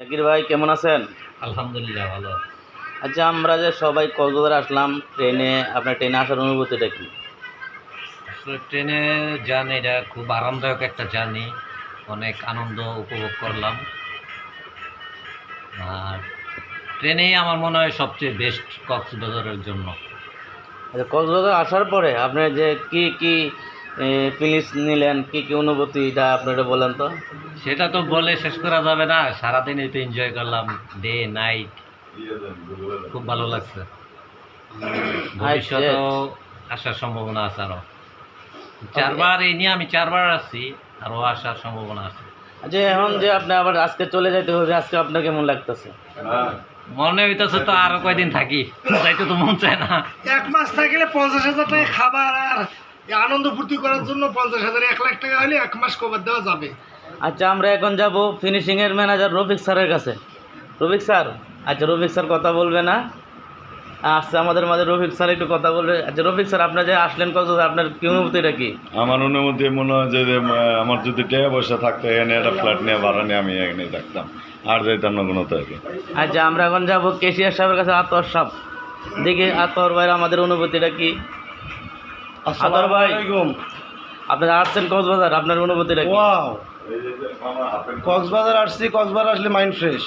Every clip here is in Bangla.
জাকির ভাই কেমন আছেন? আলহামদুলিল্লাহ ভালো। আচ্ছা, আমরা যে সবাই কক্সবাজার আসলাম ট্রেনে, আপনার ট্রেনে আসার অনুভূতিটা কি? আসলে ট্রেনে জার্নি এটা খুব আরামদায়ক একটা জার্নি, অনেক আনন্দ উপভোগ করলাম। আর ট্রেনেই আমার মনে হয় সবচেয়ে বেস্ট কক্সবাজারের জন্য। আচ্ছা, কক্সবাজার আসার পরে আপনার যে কি কি ফিলিংস নিলেন, কি কি অনুভূতিটা আপনারা বলেন তো। সেটা তো বলে শেষ করা যাবে না, সারাদিনই তো এনজয় করলাম, ডে নাইট, খুব ভালো লাগছে। ভবিষ্যতেও আসার সম্ভাবনা আছে আরও। চারবার এই নিয়ে আমি চারবার আসছি, আরও আসার সম্ভাবনা আছে। আচ্ছা, এখন যে আপনি আবার আজকে চলে যেতে হবে, আজকে আপনার কেমন লাগতেছে? মনে হইতেছে তো আরো কয়দিন থাকি, যাইতে তো মন চায় না। 1 মাস থাকলে 50,000 টাকা খাবার আর এই আনন্দ ফুর্তি করার জন্য 50,000 1 লাখ টাকা হলে 1 মাস কভার দেওয়া যাবে। আচ্ছা, আমরা এখন যাব ফিনিশিংয়ের ম্যানেজার রফিক স্যারের কাছে। রফিক স্যার, আচ্ছা রফিক স্যার কথা বলবে না, আসছে আমাদের মাঝে রফিক স্যার একটু কথা বলবে। আচ্ছা রফিক স্যার, আপনার যে আসলেন কক্সবাজার, আপনার কি অনুভূতিটা কি? আমার অনুমতি মনে হয় যে আমার যদি টাকা পয়সা থাকতো এখানে একটা ফ্ল্যাট নিয়ে ভাড়া নিয়ে আমি এখানে থাকতাম, আর যাইতাম না কোনো থেকে। আচ্ছা, আমরা এখন যাবো কেশিয়ার সাহেবের কাছে, আতর সাহেব। দেখি আতর ভাই আমাদের অনুভূতিটা কি। আতর ভাই, আপনি আসছেন কক্সবাজার, আপনার অনুভূতিটা কি? ওয়াও, কক্সবাজার আসছি, কক্সবাজার আসলে মাইন্ড ফ্রেশ।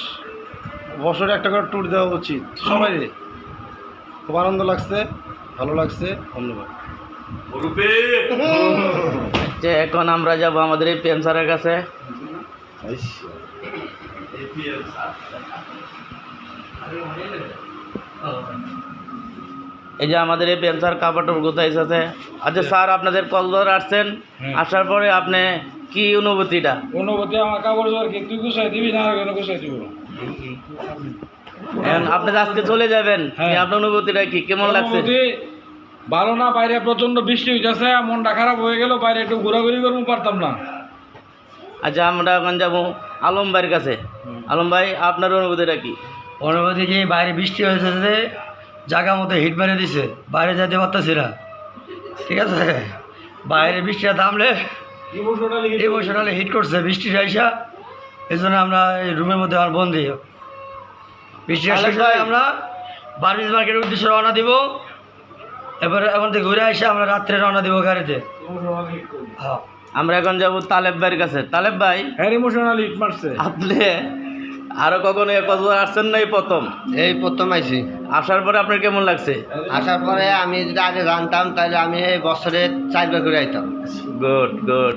বছরে একটা করে ট্যুর দেওয়া উচিত সবাই। খুব আনন্দ লাগছে, ভালো লাগছে, ধন্যবাদ। আচ্ছা, এখন আমরা যাব আমাদের এই পিএম স্যারের কাছে। এই যে আমাদের এই পিএম স্যার কাপড় গোছাইছে। আচ্ছা স্যার, আপনাদের কক্সবাজার আসছেন, আসার পরে আপনি কি অনুভূতিটা? অনুভূতি আমার কাপড় জোর কি তুই গুছাই দিবি না কেন গুছাই দিব? এখন আপনি যে আজকে চলে যাবেন, আপনার অনুভূতিটা কি, কেমন লাগছে? অনুভূতি ভালো না, বাইরে প্রচন্ড বৃষ্টি হইতেছে, মনটা খারাপ হয়ে গেল, বাইরে একটু ঘোরাঘুরি করবো পারতাম না। আচ্ছা, আমরা এখন যাবো আলম ভাইয়ের কাছে। আলম ভাই, আপনার অনুভূতিটা কি? অনুভূতি কি, বাইরে বৃষ্টি হয়েছে যে জায়গা মতো হিট মেরে দিছে, বাইরে যেতে পারতেছি না। ঠিক আছে, বাইরে বৃষ্টিটা থামলে ইমোশনালি হিট করছে বৃষ্টি আইসা, এই জন্য আমরা এই রুমের মধ্যে আমার বন্দি। বৃষ্টি শেষ হলে আমরা বার্মিজ মার্কেটের উদ্দেশ্যে রওনা দিব। এবার এখন থেকে ঘুরে এসে আমরা রাত্রে রওনা দিব গাড়িতে। হ্যাঁ, আমরা এখন যাব তালেব ভাইয়ের কাছে। তালেব ভাই, হ্যাঁ, ইমোশনালি হিট মারছে। আপনি আরো কখনো কক্সবাজার আসছেন না? এই প্রথম? এই প্রথম আইছি। আসার পরে আপনার কেমন লাগছে? আসার পরে আমি যদি আগে জানতাম তাহলে আমি এই বছরে 4বার করে আইতাম। Good good.